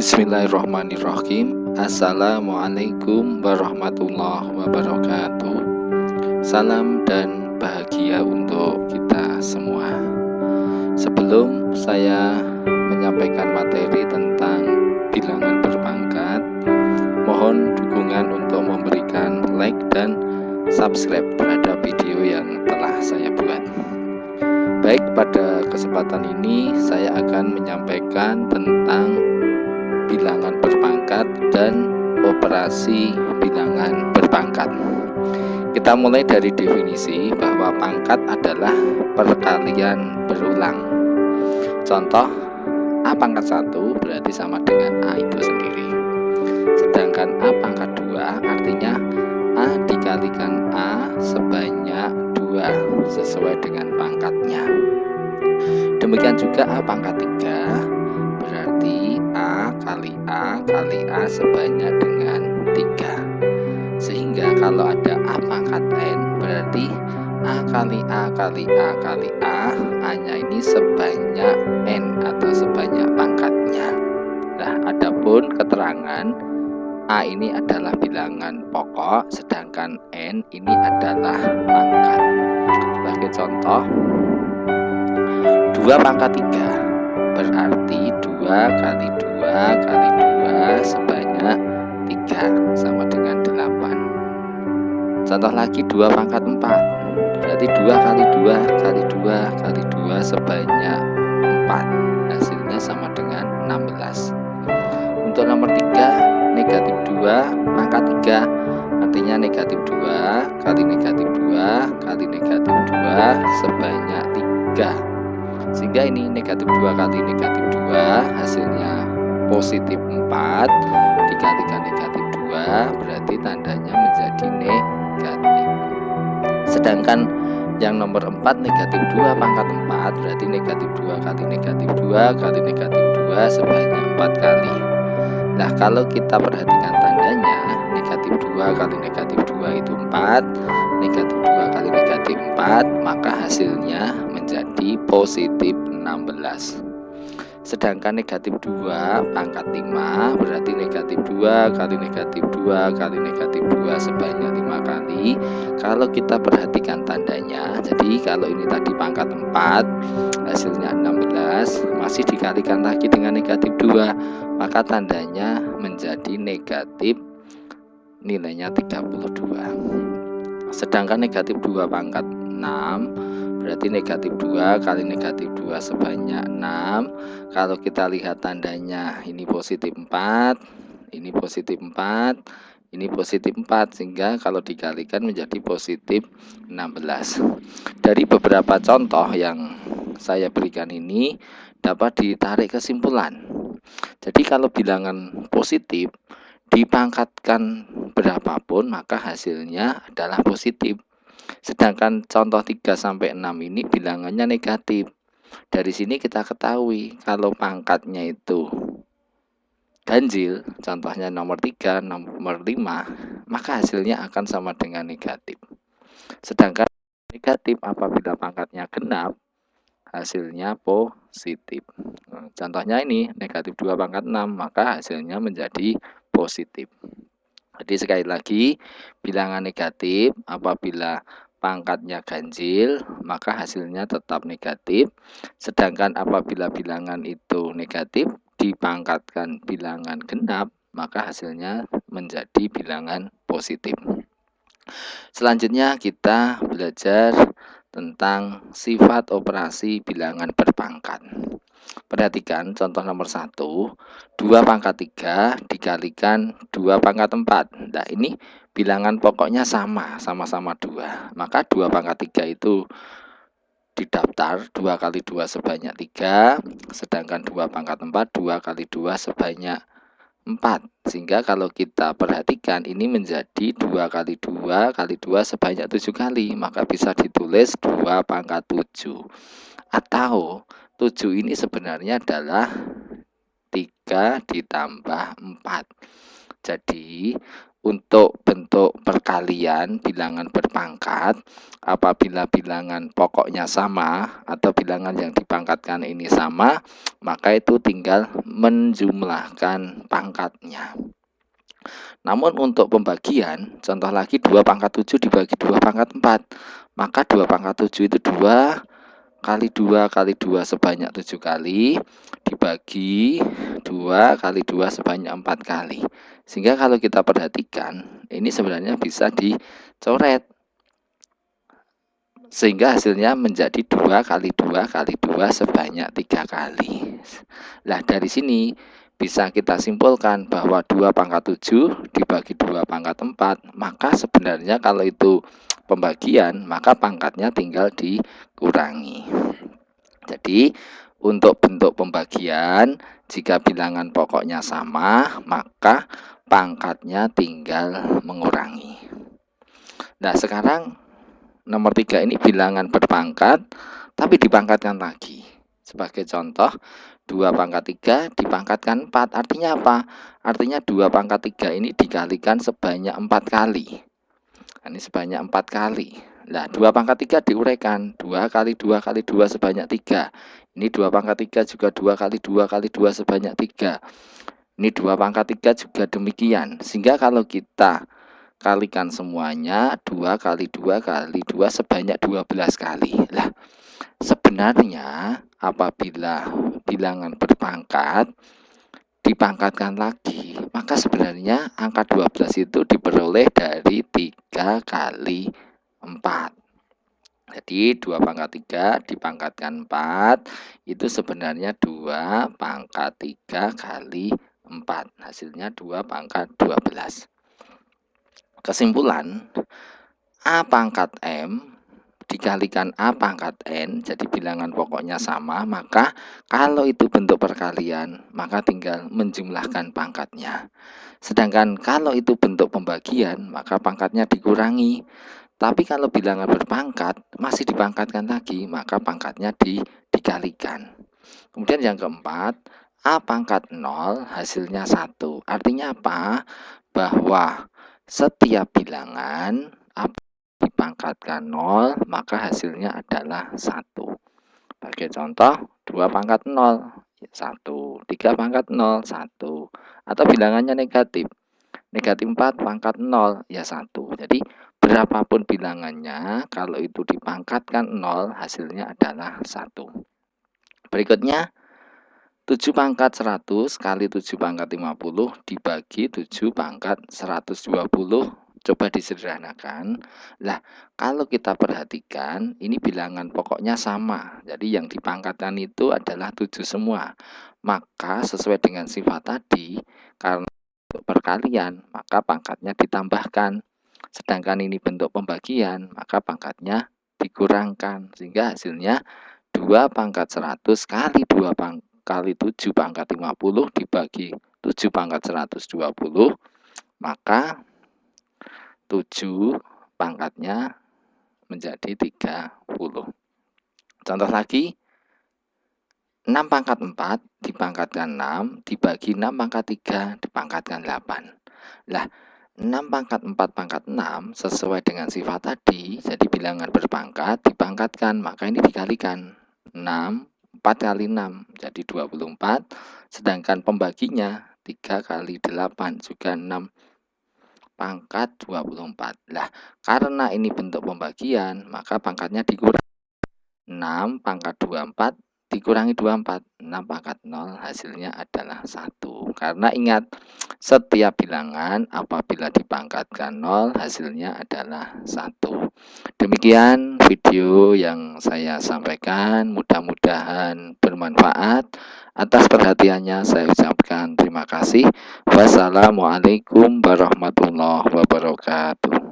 Bismillahirrahmanirrahim. Assalamualaikum warahmatullahi wabarakatuh. Salam dan bahagia untuk kita semua. Sebelum saya menyampaikan materi tentang bilangan berpangkat, mohon dukungan untuk memberikan like dan subscribe terhadap video yang telah saya buat. Baik, pada kesempatan ini saya akan menyampaikan tentang bilangan berpangkat dan operasi bilangan berpangkat. Kita mulai dari definisi bahwa pangkat adalah perkalian berulang. Contoh, A pangkat 1 berarti sama dengan A itu sendiri. Sedangkan A pangkat 2 artinya A dikalikan A sebanyak 2 sesuai dengan pangkatnya. Demikian juga A pangkat 3 berarti A kali A sebanyak dengan 3. Sehingga kalau ada A pangkat N berarti A kali A kali A kali A, A-nya ini sebanyak N atau sebanyak pangkatnya. Nah, adapun keterangan A ini adalah bilangan pokok, sedangkan N ini adalah pangkat. Sebagai contoh, 2 pangkat 3 berarti 2 kali 2 kali 2 sebanyak 3 sama dengan 8. Contoh lagi 2 pangkat 4 berarti 2 kali 2 kali 2 kali 2 sebanyak 4. Hasilnya sama dengan 16. Untuk nomor 3, negatif 2 pangkat 3 artinya negatif 2 kali negatif 2 kali negatif 2 sebanyak 3. Sehingga ini negatif 2 kali negatif 2 hasilnya positif 4 dikalikan negatif 2 berarti tandanya menjadi negatif. Sedangkan yang nomor 4 negatif 2 pangkat 4 berarti negatif 2 kali negatif 2 kali negatif 2 sebanyak 4 kali. Nah, kalau kita perhatikan tandanya, negatif 2 kali negatif 2 itu 4, negatif 2 kali negatif 4, maka hasilnya menjadi positif 16. Sedangkan negatif 2 pangkat 5 berarti negatif 2 kali negatif 2 kali negatif 2 sebanyak 5 kali. Kalau kita perhatikan tandanya, jadi kalau ini tadi pangkat 4 hasilnya 16, masih dikalikan lagi dengan negatif 2, maka tandanya menjadi negatif, nilainya 32. Sedangkan negatif 2 pangkat 6 berarti negatif 2 kali negatif 2 sebanyak 6. Kalau kita lihat tandanya, ini positif 4, ini positif 4, ini positif 4, sehingga kalau dikalikan menjadi positif 16. Dari beberapa contoh yang saya berikan ini dapat ditarik kesimpulan. Jadi kalau bilangan positif dipangkatkan berapapun maka hasilnya adalah positif. Sedangkan contoh 3 sampai 6 ini bilangannya negatif. Dari sini kita ketahui kalau pangkatnya itu ganjil, contohnya nomor 3, nomor 5, maka hasilnya akan sama dengan negatif. Sedangkan negatif apabila pangkatnya genap, hasilnya positif. Contohnya ini negatif 2 pangkat 6, maka hasilnya menjadi positif. Jadi sekali lagi, bilangan negatif apabila pangkatnya ganjil maka hasilnya tetap negatif. Sedangkan apabila bilangan itu negatif dipangkatkan bilangan genap maka hasilnya menjadi bilangan positif. Selanjutnya kita belajar tentang sifat operasi bilangan berpangkat. Perhatikan contoh nomor 1, 2 pangkat 3 dikalikan 2 pangkat 4. Nah, ini bilangan pokoknya sama-sama 2. Maka 2 pangkat 3 itu didaftar 2 kali 2 sebanyak 3, sedangkan 2 pangkat 4 2 kali 2 sebanyak 4. Sehingga kalau kita perhatikan ini menjadi 2 kali 2 kali 2 sebanyak 7 kali, maka bisa ditulis 2 pangkat 7. Atau 7 ini sebenarnya adalah 3 ditambah 4. Jadi untuk bentuk perkalian bilangan berpangkat, apabila bilangan pokoknya sama atau bilangan yang dipangkatkan ini sama, maka itu tinggal menjumlahkan pangkatnya. Namun untuk pembagian, contoh lagi 2 pangkat 7 dibagi 2 pangkat 4, maka 2 pangkat 7 itu 2 kali 2 kali 2 sebanyak 7 kali, dibagi 2 kali 2 sebanyak 4 kali. Sehingga kalau kita perhatikan, ini sebenarnya bisa dicoret. Sehingga hasilnya menjadi 2 kali 2 kali 2 sebanyak 3 kali. Nah, dari sini bisa kita simpulkan bahwa 2 pangkat 7 dibagi 2 pangkat 4, maka sebenarnya kalau itu pembagian, maka pangkatnya tinggal dikurangi. Jadi untuk bentuk pembagian, jika bilangan pokoknya sama, maka pangkatnya tinggal mengurangi. Nah, sekarang nomor 3 ini bilangan berpangkat, tapi dipangkatkan lagi. Sebagai contoh, 2 pangkat 3 dipangkatkan 4. Artinya apa? Artinya 2 pangkat 3 ini dikalikan sebanyak 4 kali. Ini sebanyak 4 kali. Nah, 2 pangkat 3 diuraikan. 2 kali 2 kali 2 sebanyak 3. Ini 2 pangkat 3 juga 2 kali 2 kali 2 sebanyak 3. Ini 2 pangkat 3 juga demikian. Sehingga kalau kita kalikan semuanya, 2 kali 2 kali 2 sebanyak 12 kali. Lah, sebenarnya apabila bilangan berpangkat dipangkatkan lagi, maka sebenarnya angka 12 itu diperoleh dari 3 kali 4. Jadi 2 pangkat 3 dipangkatkan 4, itu sebenarnya 2 pangkat 3 kali 4. Hasilnya 2 pangkat 12. Kesimpulan, A pangkat M dikalikan A pangkat N, jadi bilangan pokoknya sama, maka kalau itu bentuk perkalian, maka tinggal menjumlahkan pangkatnya. Sedangkan kalau itu bentuk pembagian, maka pangkatnya dikurangi. Tapi kalau bilangan berpangkat, masih dipangkatkan lagi, maka pangkatnya dikalikan. Kemudian yang keempat, A pangkat 0 hasilnya 1. Artinya apa? Bahwa setiap bilangan dipangkatkan 0, maka hasilnya adalah 1. Sebagai contoh, 2 pangkat 0, 1. 3 pangkat 0, 1. Atau bilangannya negatif. Negatif 4 pangkat 0, ya 1. Jadi, berapapun bilangannya, kalau itu dipangkatkan 0, hasilnya adalah 1. Berikutnya, 7 pangkat 100 kali 7 pangkat 50 dibagi 7 pangkat 120. Coba disederhanakan. Lah, kalau kita perhatikan, ini bilangan pokoknya sama. Jadi yang dipangkatkan itu adalah 7 semua. Maka sesuai dengan sifat tadi, karena bentuk perkalian, maka pangkatnya ditambahkan. Sedangkan ini bentuk pembagian, maka pangkatnya dikurangkan. Sehingga hasilnya 2 pangkat 100 kali 2 kali 7 pangkat 50 dibagi 7 pangkat 120, maka 7 pangkatnya menjadi 30. Contoh lagi, 6 pangkat 4 dipangkatkan 6, dibagi 6 pangkat 3 dipangkatkan 8. Lah, 6 pangkat 4 pangkat 6 sesuai dengan sifat tadi, jadi bilangan berpangkat dipangkatkan, maka ini dikalikan. 6, 4 kali 6 jadi 24, sedangkan pembaginya 3 kali 8 juga 6 pangkat 24. Lah, karena ini bentuk pembagian, maka pangkatnya dikurangi. 6 pangkat 24 dikurangi 24, 6 pangkat 0 hasilnya adalah 1. Karena ingat, setiap bilangan apabila dipangkatkan 0 hasilnya adalah 1. Demikian video yang saya sampaikan, mudah-mudahan bermanfaat. Atas perhatiannya saya ucapkan terima kasih. Wassalamualaikum warahmatullahi wabarakatuh.